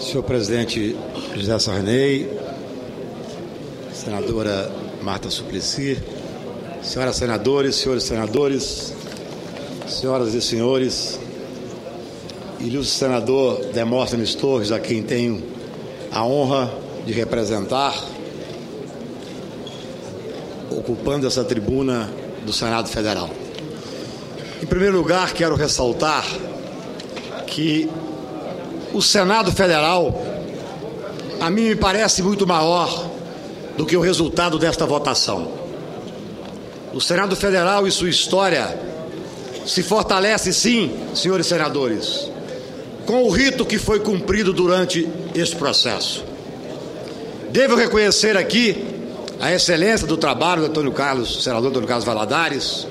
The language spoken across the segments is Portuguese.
Senhor presidente José Sarney, senadora Marta Suplicy, senhoras senadores, senhores senadores, senhoras e senhores, ilustre senador Demóstenes Torres, a quem tenho a honra de representar, ocupando essa tribuna do Senado Federal. Em primeiro lugar, quero ressaltar que o Senado Federal, a mim me parece muito maior do que o resultado desta votação. O Senado Federal e sua história se fortalece, sim, senhores senadores, com o rito que foi cumprido durante este processo. Devo reconhecer aqui a excelência do trabalho do senador Antônio Carlos Valadares,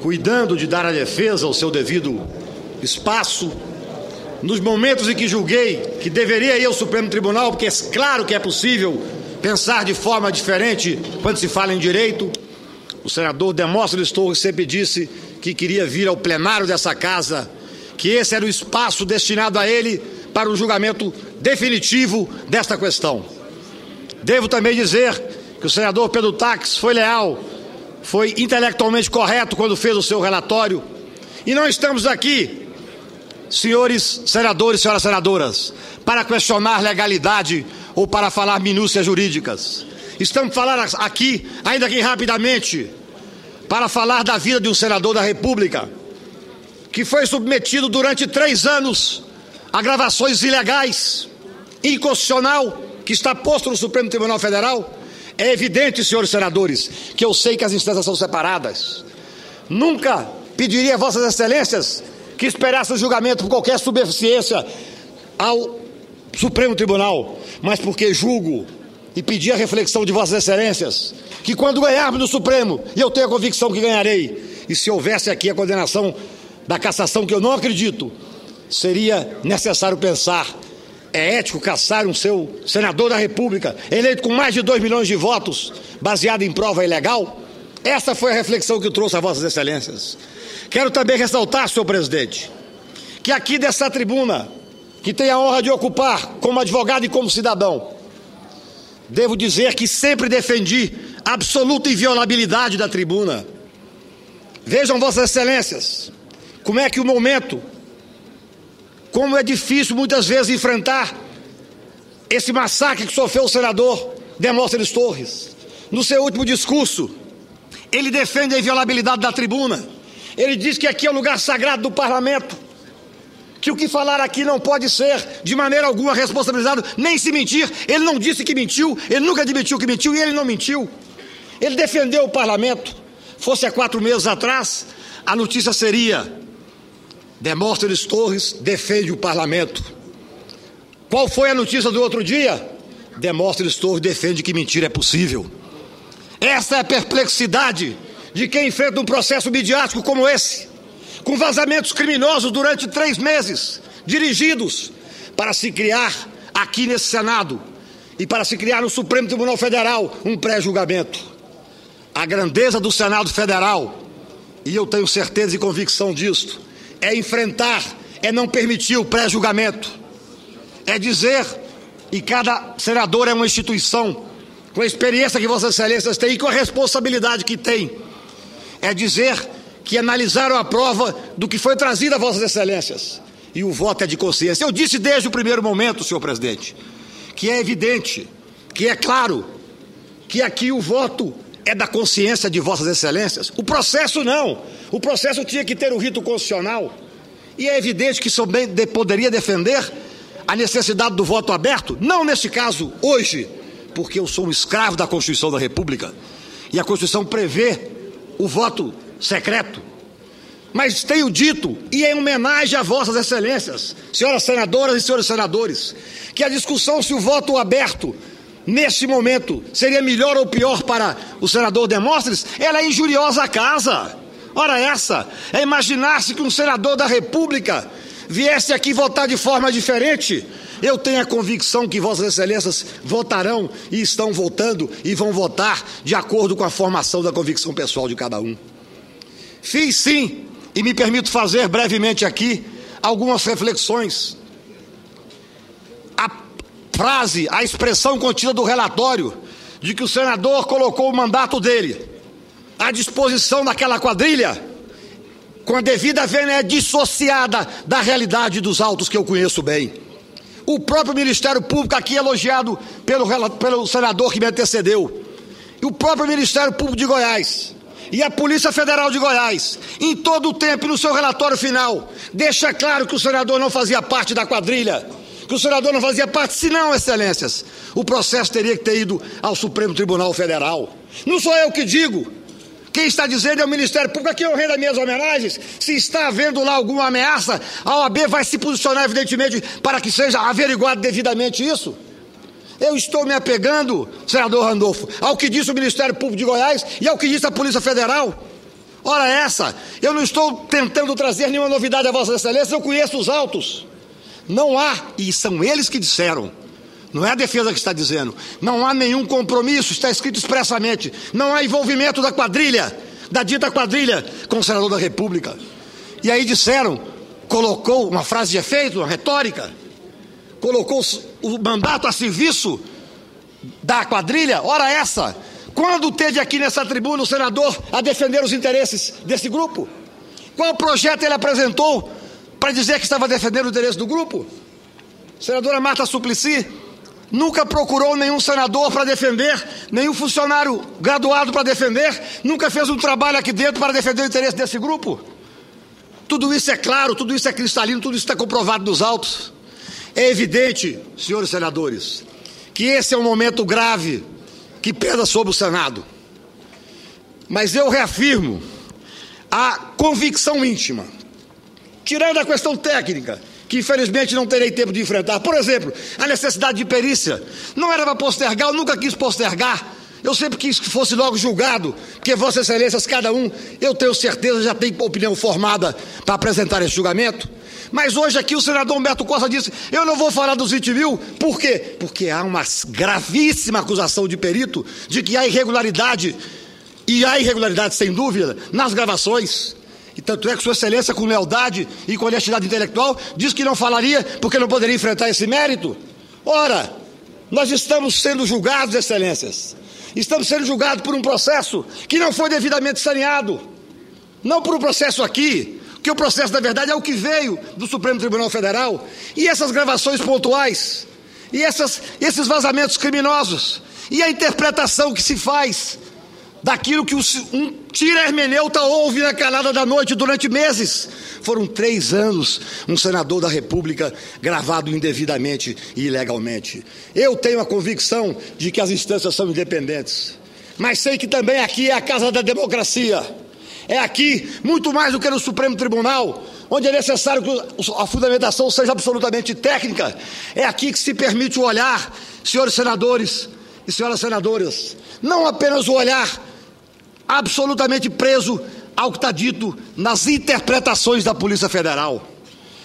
cuidando de dar à defesa o seu devido espaço, nos momentos em que julguei que deveria ir ao Supremo Tribunal, porque é claro que é possível pensar de forma diferente quando se fala em direito. O senador Demóstenes Torres sempre disse que queria vir ao plenário dessa casa, que esse era o espaço destinado a ele para o julgamento definitivo desta questão. Devo também dizer que o senador Pedro Taques foi leal, foi intelectualmente correto quando fez o seu relatório. E não estamos aqui, senhores senadores e senhoras senadoras, para questionar legalidade ou para falar minúcias jurídicas. Estamos falando aqui, ainda que rapidamente, para falar da vida de um senador da República que foi submetido durante 3 anos a gravações ilegais, inconstitucional, que está posto no Supremo Tribunal Federal. É evidente, senhores senadores, que eu sei que as instâncias são separadas. Nunca pediria a vossas excelências que esperasse o julgamento por qualquer subserviência ao Supremo Tribunal, mas porque julgo e pedi a reflexão de vossas excelências que quando ganharmos no Supremo, e eu tenho a convicção que ganharei, e se houvesse aqui a condenação da cassação, que eu não acredito, seria necessário pensar: é ético cassar um seu senador da República, eleito com mais de 2 milhões de votos, baseado em prova ilegal? Essa foi a reflexão que eu trouxe a vossas excelências. Quero também ressaltar, senhor presidente, que aqui dessa tribuna, que tenho a honra de ocupar como advogado e como cidadão, devo dizer que sempre defendi a absoluta inviolabilidade da tribuna. Vejam, vossas excelências, como é que o momento, como é difícil muitas vezes enfrentar esse massacre que sofreu o senador Demóstenes Torres. No seu último discurso, ele defende a inviolabilidade da tribuna. Ele diz que aqui é o lugar sagrado do parlamento, que o que falar aqui não pode ser de maneira alguma responsabilizado, nem se mentir. Ele não disse que mentiu, ele nunca admitiu que mentiu e ele não mentiu. Ele defendeu o parlamento. Fosse há 4 meses atrás, a notícia seria: Demóstenes Torres defende o parlamento. Qual foi a notícia do outro dia? Demóstenes Torres defende que mentira é possível. Essa é a perplexidade de quem enfrenta um processo midiático como esse, com vazamentos criminosos durante 3 meses, dirigidos para se criar aqui nesse Senado e para se criar no Supremo Tribunal Federal um pré-julgamento. A grandeza do Senado Federal, e eu tenho certeza e convicção disto, é enfrentar, é não permitir o pré-julgamento, é dizer, e cada senador é uma instituição, com a experiência que vossas excelências têm e com a responsabilidade que têm, é dizer que analisaram a prova do que foi trazido a vossas excelências, e o voto é de consciência. Eu disse desde o primeiro momento, senhor presidente, que é evidente, que é claro, que aqui o voto é da consciência de vossas excelências. O processo não. O processo tinha que ter o rito constitucional. E é evidente que só poderia defender a necessidade do voto aberto, não neste caso, hoje, porque eu sou um escravo da Constituição da República, e a Constituição prevê o voto secreto. Mas tenho dito, e em homenagem a vossas excelências, senhoras senadoras e senhores senadores, que a discussão se o voto aberto neste momento seria melhor ou pior para o senador Demóstenes, ela é injuriosa à casa. Ora essa, é imaginar-se que um senador da República viesse aqui votar de forma diferente. Eu tenho a convicção que vossas excelências votarão e estão votando e vão votar de acordo com a formação da convicção pessoal de cada um. Fiz sim, e me permito fazer brevemente aqui algumas reflexões frase, a expressão contida do relatório, de que o senador colocou o mandato dele à disposição daquela quadrilha, com a devida vênia dissociada da realidade dos autos que eu conheço bem. O próprio Ministério Público, aqui elogiado pelo senador que me antecedeu, e o próprio Ministério Público de Goiás, e a Polícia Federal de Goiás, em todo o tempo e no seu relatório final, deixa claro que o senador não fazia parte da quadrilha, que o senador não fazia parte, senão, excelências, o processo teria que ter ido ao Supremo Tribunal Federal. Não sou eu que digo, quem está dizendo é o Ministério Público. Aqui eu rendo as minhas homenagens. Se está havendo lá alguma ameaça, a OAB vai se posicionar, evidentemente, para que seja averiguado devidamente isso. Eu estou me apegando, senador Randolfo, ao que disse o Ministério Público de Goiás e ao que disse a Polícia Federal. Ora essa, eu não estou tentando trazer nenhuma novidade a Vossa Excelência, eu conheço os autos. Não há, e são eles que disseram, não é a defesa que está dizendo, não há nenhum compromisso, está escrito expressamente, não há envolvimento da quadrilha, da dita quadrilha, com o senador da República. E aí disseram, colocou uma frase de efeito, uma retórica, colocou o mandato a serviço da quadrilha. Ora essa, quando teve aqui nessa tribuna o senador a defender os interesses desse grupo? Qual projeto ele apresentou para dizer que estava defendendo o interesse do grupo? Senadora Marta Suplicy nunca procurou nenhum senador para defender, nenhum funcionário graduado para defender, nunca fez um trabalho aqui dentro para defender o interesse desse grupo. Tudo isso é claro, tudo isso é cristalino, tudo isso está comprovado nos autos. É evidente, senhores senadores, que esse é um momento grave que pesa sobre o Senado. Mas eu reafirmo a convicção íntima, tirando a questão técnica, que infelizmente não terei tempo de enfrentar. Por exemplo, a necessidade de perícia. Não era para postergar, eu nunca quis postergar. Eu sempre quis que fosse logo julgado, porque Vossas Excelências, cada um, eu tenho certeza, já tem opinião formada para apresentar esse julgamento. Mas hoje aqui o senador Humberto Costa disse, eu não vou falar dos 20 mil, por quê? Porque há uma gravíssima acusação de perito de que há irregularidade, e há irregularidade sem dúvida, nas gravações. E tanto é que Sua Excelência, com lealdade e com honestidade intelectual, diz que não falaria porque não poderia enfrentar esse mérito. Ora, nós estamos sendo julgados, Excelências. Estamos sendo julgados por um processo que não foi devidamente saneado. Não por um processo aqui, que o processo, na verdade, é o que veio do Supremo Tribunal Federal. E essas gravações pontuais, e esses vazamentos criminosos, e a interpretação que se faz daquilo que um tira hermeneuta ouve na calada da noite durante meses. Foram 3 anos um senador da República gravado indevidamente e ilegalmente. Eu tenho a convicção de que as instâncias são independentes, mas sei que também aqui é a casa da democracia. É aqui, muito mais do que no Supremo Tribunal, onde é necessário que a fundamentação seja absolutamente técnica. É aqui que se permite o olhar, senhores senadores e senhoras senadoras, não apenas o olhar absolutamente preso ao que está dito nas interpretações da Polícia Federal,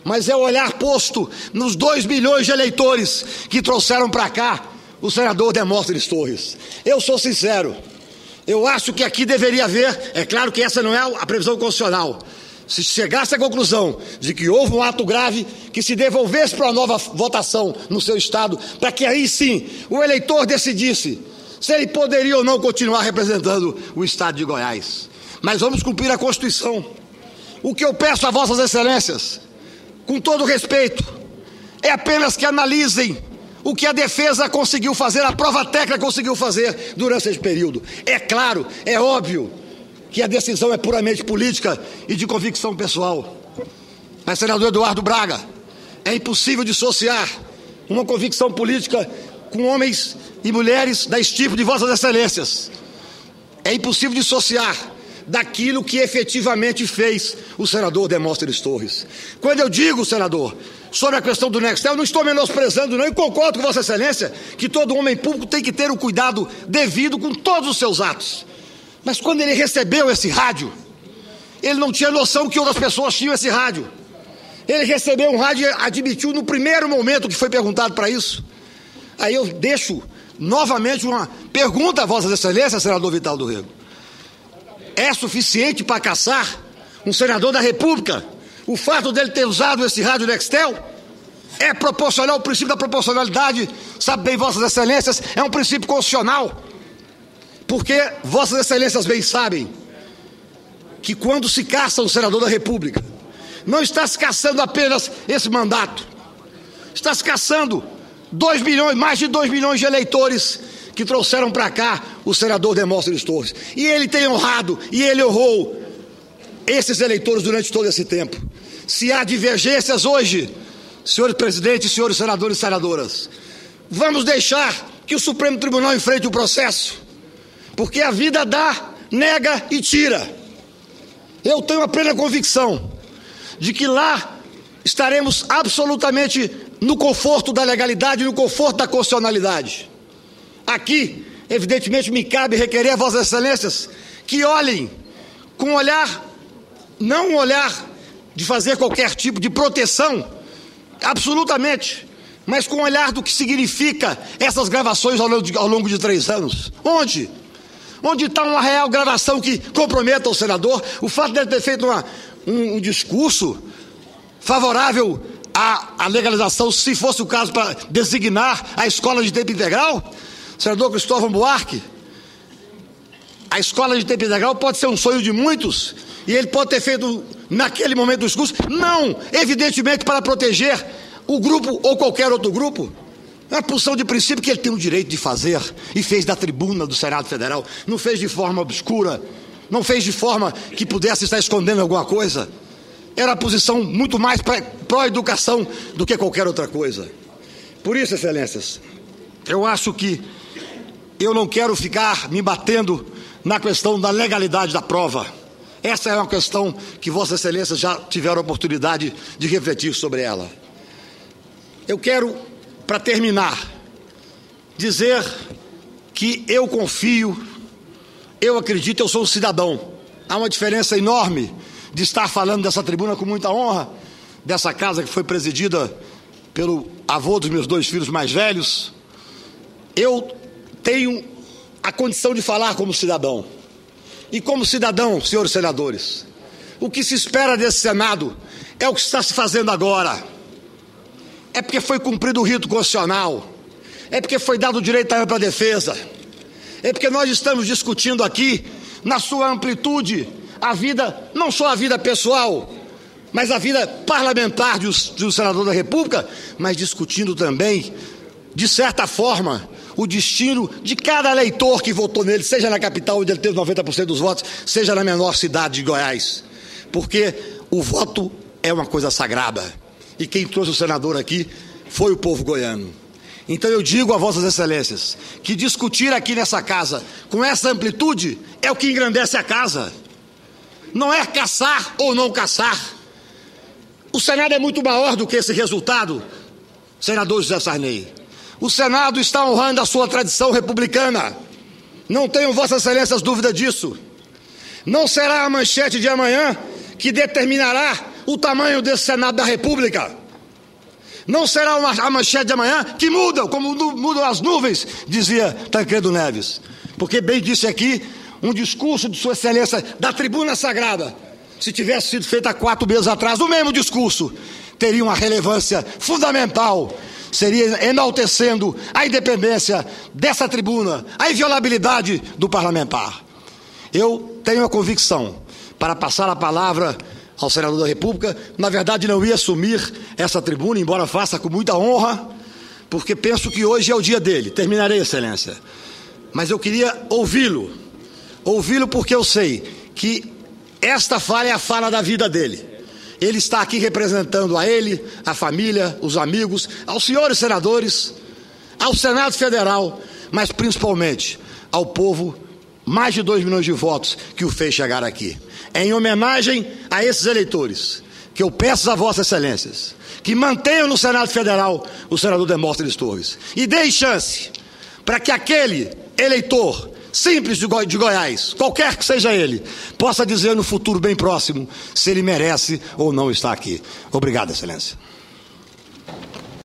mas é o olhar posto nos 2 milhões de eleitores que trouxeram para cá o senador Demóstenes Torres. Eu sou sincero, eu acho que aqui deveria haver, é claro que essa não é a previsão constitucional, se chegasse à conclusão de que houve um ato grave, que se devolvesse para uma nova votação no seu estado, para que aí sim o eleitor decidisse se ele poderia ou não continuar representando o estado de Goiás. Mas vamos cumprir a Constituição. O que eu peço a Vossas Excelências, com todo respeito, é apenas que analisem o que a defesa conseguiu fazer, a prova técnica conseguiu fazer durante esse período. É claro, é óbvio que a decisão é puramente política e de convicção pessoal. Mas, senador Eduardo Braga, é impossível dissociar uma convicção política com homens e mulheres da estirpe de Vossas Excelências. É impossível dissociar daquilo que efetivamente fez o senador Demóstenes Torres. Quando eu digo, senador, sobre a questão do Nextel, não estou menosprezando, não, e concordo com Vossa Excelência que todo homem público tem que ter o cuidado devido com todos os seus atos. Mas quando ele recebeu esse rádio, ele não tinha noção que outras pessoas tinham esse rádio. Ele recebeu um rádio e admitiu no primeiro momento que foi perguntado para isso. Aí eu deixo novamente uma pergunta a Vossas Excelências, senador Vital do Rego. É suficiente para caçar um senador da República o fato dele ter usado esse rádio Nextel? É proporcional, o princípio da proporcionalidade, sabe bem, Vossas Excelências, é um princípio constitucional. Porque Vossas Excelências bem sabem que quando se caça um senador da República, não está se caçando apenas esse mandato, está se caçando 2 milhões, mais de 2 milhões de eleitores que trouxeram para cá o senador Demóstenes Torres. E ele tem honrado, e ele honrou esses eleitores durante todo esse tempo. Se há divergências hoje, senhores presidentes, senhores senadores e senadoras, vamos deixar que o Supremo Tribunal enfrente o processo, porque a vida dá, nega e tira. Eu tenho a plena convicção de que lá estaremos absolutamente no conforto da legalidade, no conforto da constitucionalidade. Aqui, evidentemente, me cabe requerer a Vossas Excelências que olhem com um olhar, não um olhar de fazer qualquer tipo de proteção, absolutamente, mas com um olhar do que significa essas gravações ao longo de 3 anos. Onde? Onde está uma real gravação que comprometa o senador? O fato de ele ter feito um discurso favorável à legalização, se fosse o caso, para designar a escola de tempo integral? Senador Cristóvão Buarque, a escola de tempo integral pode ser um sonho de muitos, e ele pode ter feito naquele momento do discurso, não, evidentemente para proteger o grupo ou qualquer outro grupo. É uma posição de princípio que ele tem o direito de fazer, e fez da tribuna do Senado Federal, não fez de forma obscura, não fez de forma que pudesse estar escondendo alguma coisa. Era a posição muito mais pró-educação do que qualquer outra coisa. Por isso, Excelências, eu acho que eu não quero ficar me batendo na questão da legalidade da prova. Essa é uma questão que Vossas Excelências já tiveram a oportunidade de refletir sobre ela. Eu quero, para terminar, dizer que eu confio, eu acredito, eu sou um cidadão. Há uma diferença enorme de estar falando dessa tribuna com muita honra, dessa casa que foi presidida pelo avô dos meus 2 filhos mais velhos. Eu tenho a condição de falar como cidadão. E como cidadão, senhores senadores, o que se espera desse Senado é o que está se fazendo agora. É porque foi cumprido o rito constitucional, é porque foi dado o direito à ampla defesa, é porque nós estamos discutindo aqui, na sua amplitude, a vida, não só a vida pessoal, mas a vida parlamentar de um senador da República, mas discutindo também, de certa forma, o destino de cada eleitor que votou nele, seja na capital, onde ele teve 90% dos votos, seja na menor cidade de Goiás. Porque o voto é uma coisa sagrada. E quem trouxe o senador aqui foi o povo goiano. Então eu digo a Vossas Excelências que discutir aqui nessa casa com essa amplitude é o que engrandece a casa. Não é caçar ou não caçar. O Senado é muito maior do que esse resultado, senador José Sarney. O Senado está honrando a sua tradição republicana. Não tenham Vossas Excelências dúvida disso. Não será a manchete de amanhã que determinará o tamanho desse Senado da República. Não será a manchete de amanhã que muda, como mudam as nuvens, dizia Tancredo Neves. Porque bem disse aqui, um discurso de Sua Excelência da tribuna sagrada, se tivesse sido feito há 4 meses atrás, o mesmo discurso, teria uma relevância fundamental, seria enaltecendo a independência dessa tribuna, a inviolabilidade do parlamentar. Eu tenho a convicção, para passar a palavra ao senador da República, na verdade não ia assumir essa tribuna, embora faça com muita honra, porque penso que hoje é o dia dele. Terminarei, Excelência. Mas eu queria ouvi-lo porque eu sei que esta fala é a fala da vida dele. Ele está aqui representando a ele, a família, os amigos, aos senhores senadores, ao Senado Federal, mas principalmente ao povo, mais de 2 milhões de votos que o fez chegar aqui. É em homenagem a esses eleitores que eu peço a Vossas Excelências que mantenham no Senado Federal o senador Demóstenes Torres e deem chance para que aquele eleitor simples de Goiás, qualquer que seja ele, possa dizer no futuro bem próximo se ele merece ou não estar aqui. Obrigado, Excelência.